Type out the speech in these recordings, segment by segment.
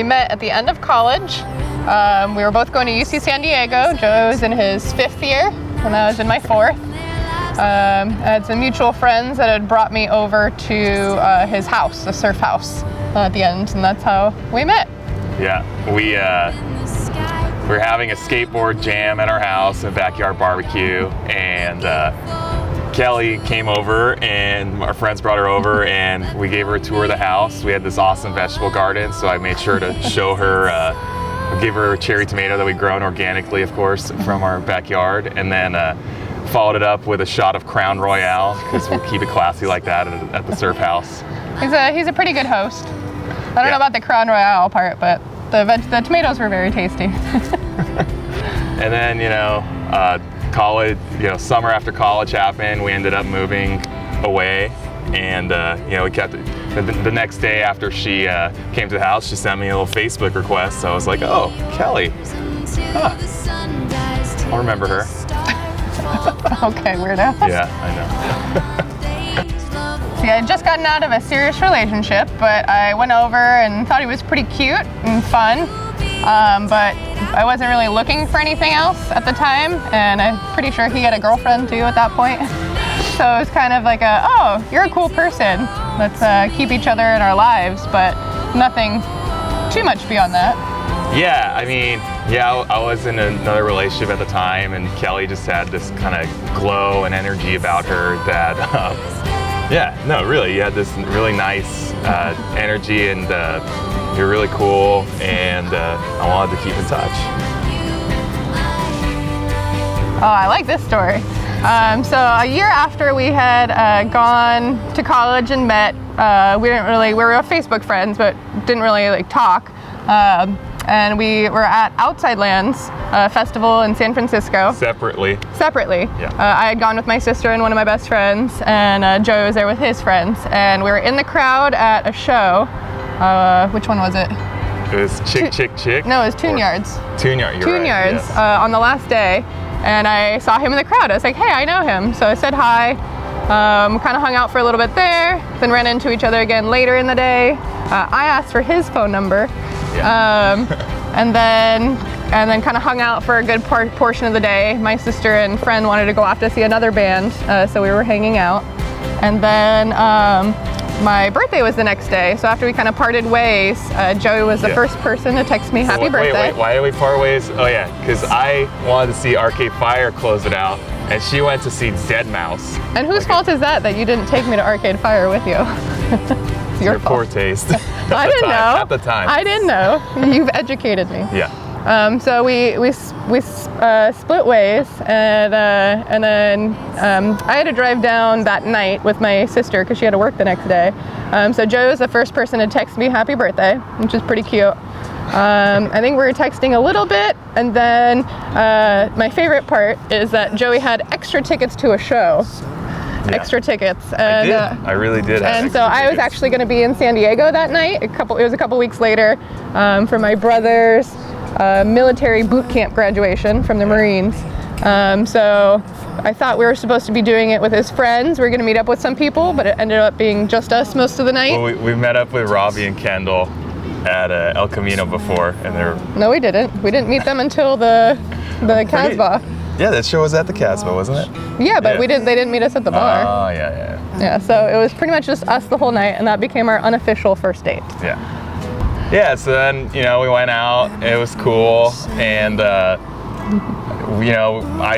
we met at the end of college. We were both going to UC San Diego. Joe was in his 5th year, and I was in my 4th. I had some mutual friends that had brought me over to his house, the surf house, at the end, and that's how we met. Yeah, we were having a skateboard jam at our house, a backyard barbecue, and Kelly came over, and our friends brought her over, and we gave her a tour of the house. We had this awesome vegetable garden, so I made sure to show her, give her a cherry tomato that we'd grown organically, of course, from our backyard, and then followed it up with a shot of Crown Royale, because we'll keep it classy like that at the surf house. He's a pretty good host. I don't know about the Crown Royale part, but the tomatoes were very tasty. And then, college, summer after college happened, we ended up moving away, and we kept it. The next day after she came to the house, she sent me a little Facebook request. So I was like, oh, Kelly, huh. I'll remember her. Okay, weirdo. Yeah, I know. See, I had just gotten out of a serious relationship, but I went over and thought he was pretty cute and fun, but I wasn't really looking for anything else at the time, and I'm pretty sure he had a girlfriend too at that point. So it was kind of like oh, you're a cool person. Let's keep each other in our lives, but nothing too much beyond that. Yeah, I was in another relationship at the time, and Kelly just had this kind of glow and energy about her that, really, you had this really nice energy, and you're really cool, and I wanted to keep in touch. Oh, I like this story. So a year after we had gone to college and met, we were Facebook friends, but didn't really talk. And we were at Outside Lands festival in San Francisco. Separately. Yeah. I had gone with my sister and one of my best friends, and Joe was there with his friends. And we were in the crowd at a show. Which one was it? It was Chick. No, it was Tune Yards. Tune Yards, yes. On the last day. And I saw him in the crowd. I was like, hey, I know him. So I said hi. Kind of hung out for a little bit there, then ran into each other again later in the day. I asked for his phone number. Yeah. and then kind of hung out for a good portion of the day. My sister and friend wanted to go off to see another band, so we were hanging out. And then my birthday was the next day, so after we kind of parted ways, Joey was the first person to text me happy birthday. Wait, why did we part ways? Oh yeah, because I wanted to see Arcade Fire close it out, and she went to see Deadmau5. And whose fault is that you didn't take me to Arcade Fire with you? It's your poor taste. I didn't know. At the time. I didn't know. You've educated me. Yeah. So we split ways, and then I had to drive down that night with my sister because she had to work the next day. So Joe was the first person to text me happy birthday, which is pretty cute. I think we were texting a little bit, and then my favorite part is that Joey had extra tickets to a show. Yeah. Extra tickets. And, I really did. And so I was actually going to be in San Diego that night. It was a couple weeks later for my brother's military boot camp graduation from the Marines. So I thought we were supposed to be doing it with his friends. We were going to meet up with some people, but it ended up being just us most of the night. Well, we met up with Robbie and Kendall at El Camino before, and they're... No, we didn't. We didn't meet them until the Casbah. Yeah, that show was at the Casbah, wasn't it? Yeah, but they didn't meet us at the bar. Oh, yeah. Yeah, so it was pretty much just us the whole night, and that became our unofficial first date. Yeah. Yeah, so then, we went out, it was cool, and, I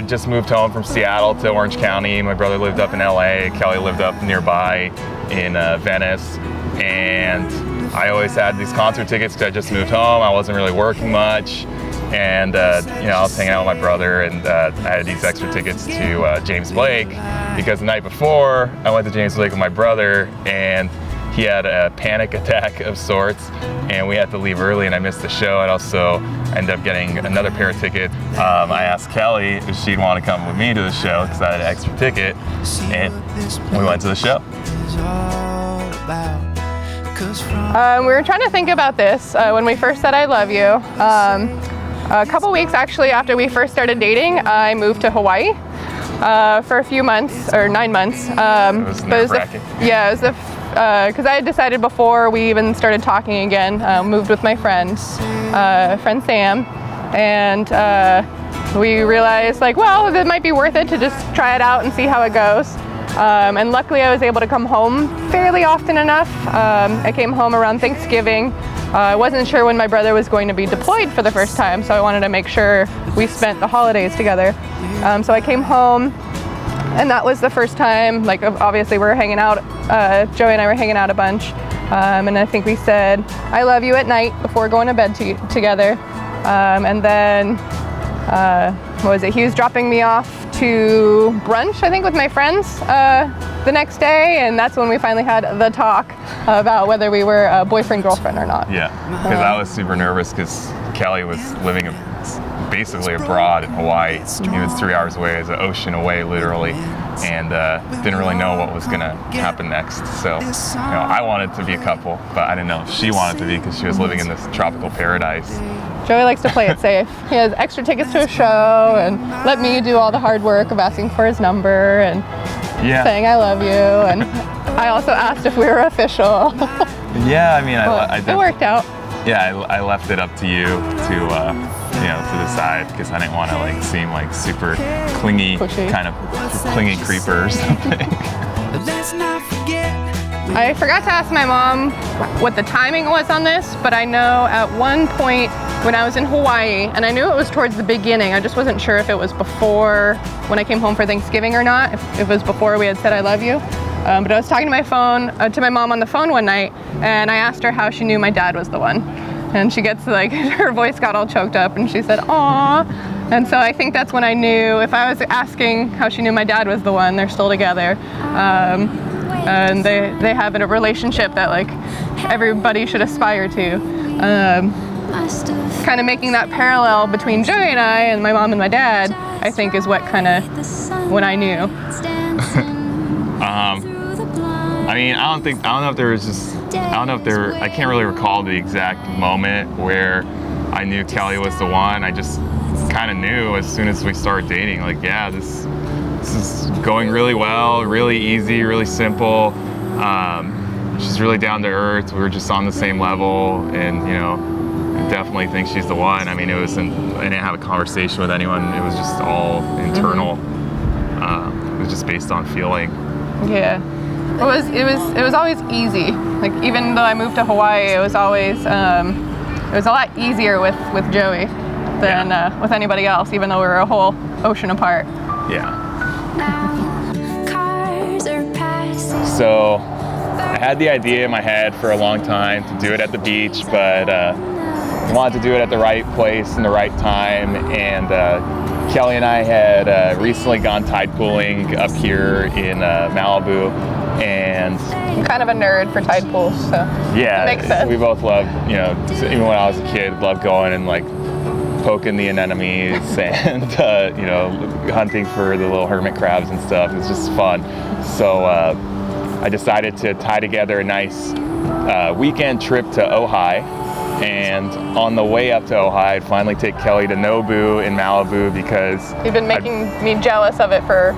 just moved home from Seattle to Orange County. My brother lived up in LA, Kelly lived up nearby in Venice, and I always had these concert tickets because I just moved home. I wasn't really working much. And, I was hanging out with my brother, and I had these extra tickets to James Blake because the night before I went to James Blake with my brother, and he had a panic attack of sorts, and we had to leave early, and I missed the show. And also ended up getting another pair of tickets. I asked Kelly if she'd want to come with me to the show because I had an extra ticket, and we went to the show. We were trying to think about this when we first said I love you. A couple weeks actually after we first started dating, I moved to Hawaii for a few months, or 9 months. It was nerve-wracking. It was the because I had decided before we even started talking again, moved with my friend Sam, and we realized like, well, it might be worth it to just try it out and see how it goes. And luckily I was able to come home fairly often enough. I came home around Thanksgiving. I wasn't sure when my brother was going to be deployed for the first time, so I wanted to make sure we spent the holidays together. So I came home, and that was the first time, like obviously we were hanging out, Joey and I were hanging out a bunch, and I think we said, I love you at night before going to bed together. And then, what was it, he was dropping me off to brunch, I think, with my friends the next day, and that's when we finally had the talk about whether we were boyfriend, girlfriend or not. Yeah, because I was super nervous because Kelly was living basically abroad in Hawaii. He was 3 hours away, it was an ocean away literally, and didn't really know what was gonna happen next. So, I wanted to be a couple, but I didn't know if she wanted to be because she was living in this tropical paradise. Joey likes to play it safe. He has extra tickets to a show and let me do all the hard work of asking for his number and saying I love you. And I also asked if we were official. Yeah, I mean, I it worked out. Yeah, I left it up to you to decide because I didn't want to like seem like super clingy, pushy, kind of clingy creeper or something. I forgot to ask my mom what the timing was on this, but I know at one point when I was in Hawaii, and I knew it was towards the beginning, I just wasn't sure if it was before when I came home for Thanksgiving or not, if it was before we had said I love you. But I was talking to my mom on the phone one night, and I asked her how she knew my dad was the one. And she gets like, her voice got all choked up, and she said, "Aw." And so I think that's when I knew, if I was asking how she knew my dad was the one, they're still together. And they have a relationship that like everybody should aspire to. Kind of making that parallel between Joey and I and my mom and my dad, I think is what kind of, when I knew. I mean, I don't know if there was just, I can't really recall the exact moment where I knew Kelly was the one. I just kind of knew as soon as we started dating, like, yeah, this is going really well, really easy, really simple. She's really down to earth. We were just on the same level, and I definitely think she's the one. I mean, I didn't have a conversation with anyone. It was just all internal. It was just based on feeling. Yeah. It was always easy. Like, even though I moved to Hawaii, it was always it was a lot easier with Joey than with anybody else, even though we were a whole ocean apart. Yeah. So I had the idea in my head for a long time to do it at the beach, but wanted to do it at the right place and the right time. And Kelly and I had recently gone tide pooling up here in Malibu, and I'm kind of a nerd for tide pools, so yeah, it makes sense. We both love, even when I was a kid, loved going and like poking the anemones and hunting for the little hermit crabs and stuff. It's just fun. So I decided to tie together a nice weekend trip to Ojai. And on the way up to Ojai, I'd finally take Kelly to Nobu in Malibu because you've been making me jealous of it for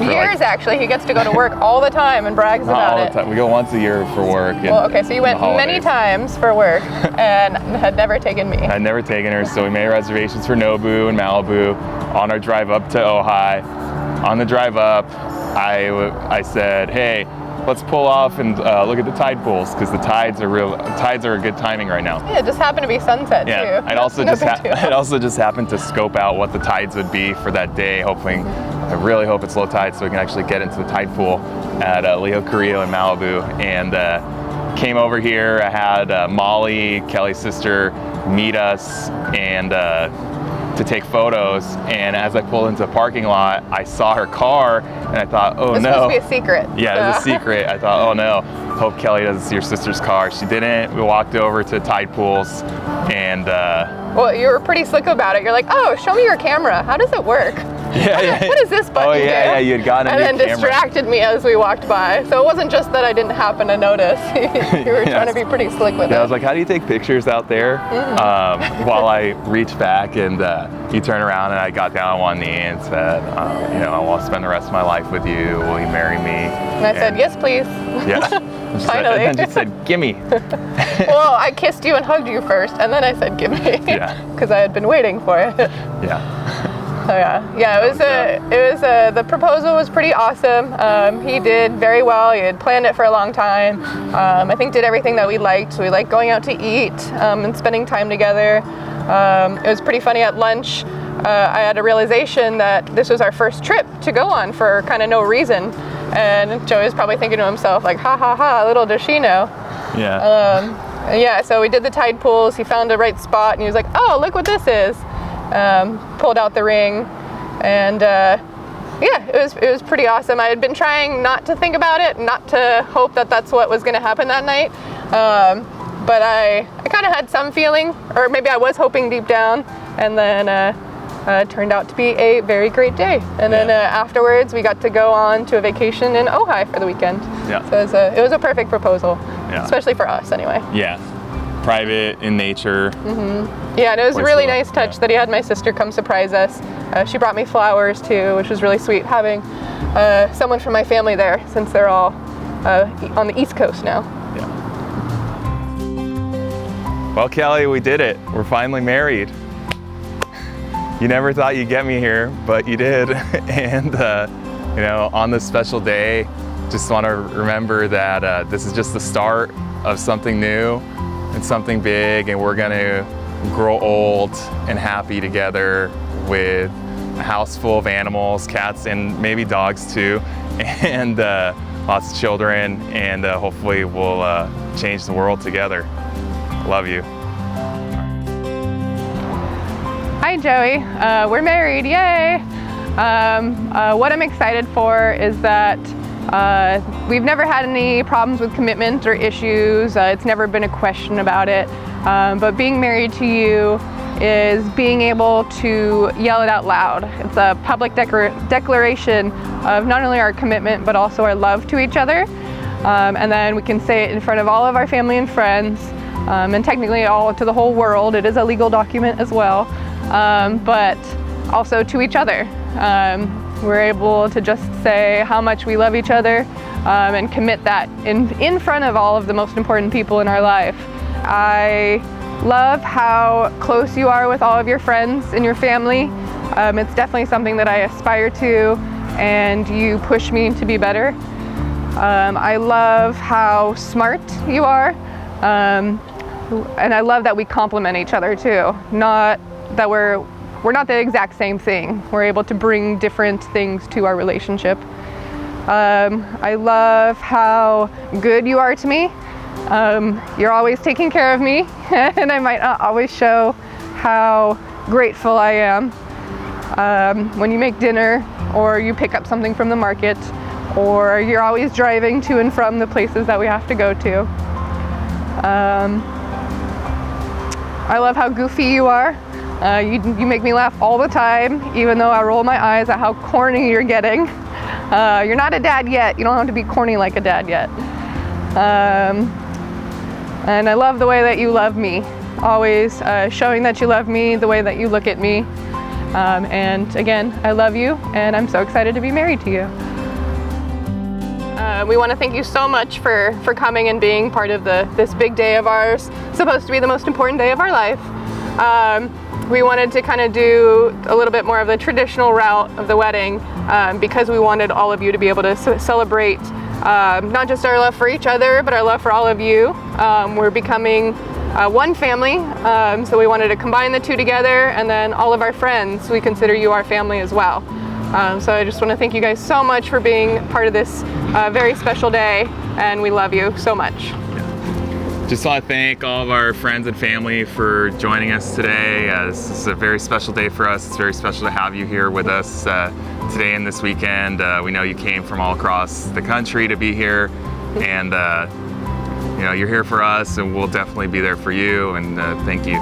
years. Actually, he gets to go to work all the time and brags about all the time. We go once a year for work. Well, okay, so you went many times for work and had never taken me. I'd never taken her, so we made reservations for Nobu and Malibu on our drive up to Ojai. On the drive up, I said, hey, let's pull off and look at the tide pools because the tides are a good timing right now. Yeah, it just happened to be sunset too. It also just happened to scope out what the tides would be for that day. I really hope it's low tide so we can actually get into the tide pool at Leo Carrillo in Malibu. And came over here. I had Molly, Kelly's sister, meet us and to take photos, and as I pulled into the parking lot, I saw her car, and I thought, oh no. It's supposed to be a secret. Yeah, it was a secret. I thought, oh no, hope Kelly doesn't see her sister's car. She didn't. We walked over to tide pools, and well, you were pretty slick about it. You're like, oh, show me your camera. How does it work? What does this button do? Yeah, you had gotten a and new then camera. distracted me as we walked by. So it wasn't just that I didn't happen to notice. You were trying to be pretty slick with it. I was like, how do you take pictures out there? While I reached back and you turned around and I got down on one knee and said, I want to spend the rest of my life with you. Will you marry me? And I said, yes, please. Yeah. Finally. And then she said, gimme. Well, I kissed you and hugged you first, and then I said, gimme. Yeah. Because I had been waiting for it. Yeah. So the proposal was pretty awesome. He did very well. He had planned it for a long time. I think did everything that we liked. We liked going out to eat and spending time together. It was pretty funny at lunch. I had a realization that this was our first trip to go on for kind of no reason. And Joey was probably thinking to himself, like, ha ha ha, little does she know. Yeah. So we did the tide pools. He found the right spot and he was like, oh, look what this is. Pulled out the ring, and it was pretty awesome. I had been trying not to think about it, not to hope that that's what was going to happen that night, but I kind of had some feeling, or maybe I was hoping deep down, and then it turned out to be a very great day. And then afterwards, we got to go on to a vacation in Ojai for the weekend. Yeah. So it was a perfect proposal, especially for us anyway. Yeah. Private in nature. Yeah, and it was a really nice touch that he had my sister come surprise us. She brought me flowers too, which was really sweet, having someone from my family there, since they're all on the East Coast now. Yeah. Well, Kelly, we did it. We're finally married. You never thought you'd get me here, but you did. And on this special day, just want to remember that this is just the start of something new and something big, and we're going to grow old and happy together with a house full of animals, cats, and maybe dogs too, and lots of children, and hopefully we'll change the world together. Love you. Hi, Joey. We're married, yay! What I'm excited for is that we've never had any problems with commitment or issues. It's never been a question about it. But being married to you is being able to yell it out loud. It's a public declaration of not only our commitment, but also our love to each other. And then we can say it in front of all of our family and friends, and technically all to the whole world. It is a legal document as well, but also to each other. We're able to just say how much we love each other and commit that in front of all of the most important people in our life. I love how close you are with all of your friends and your family. It's definitely something that I aspire to, and you push me to be better. I love how smart you are, and I love that we complement each other too. Not that we're not the exact same thing. We're able to bring different things to our relationship. I love how good you are to me. You're always taking care of me, and I might not always show how grateful I am. When you make dinner, or you pick up something from the market, or you're always driving to and from the places that we have to go to. I love how goofy you are. You make me laugh all the time, even though I roll my eyes at how corny you're getting. You're not a dad yet. You don't have to be corny like a dad yet. And I love the way that you love me, always showing that you love me, the way that you look at me. And again, I love you, and I'm so excited to be married to you. We want to thank you so much for coming and being part of this big day of ours, supposed to be the most important day of our life. We wanted to kind of do a little bit more of the traditional route of the wedding because we wanted all of you to be able to celebrate not just our love for each other, but our love for all of you. We're becoming one family, so we wanted to combine the two together, and then all of our friends, we consider you our family as well. So I just want to thank you guys so much for being part of this very special day, and we love you so much. Just want to thank all of our friends and family for joining us today. This is a very special day for us. It's very special to have you here with us today and this weekend. We know you came from all across the country to be here, and you're here for us, and we'll definitely be there for you, and thank you.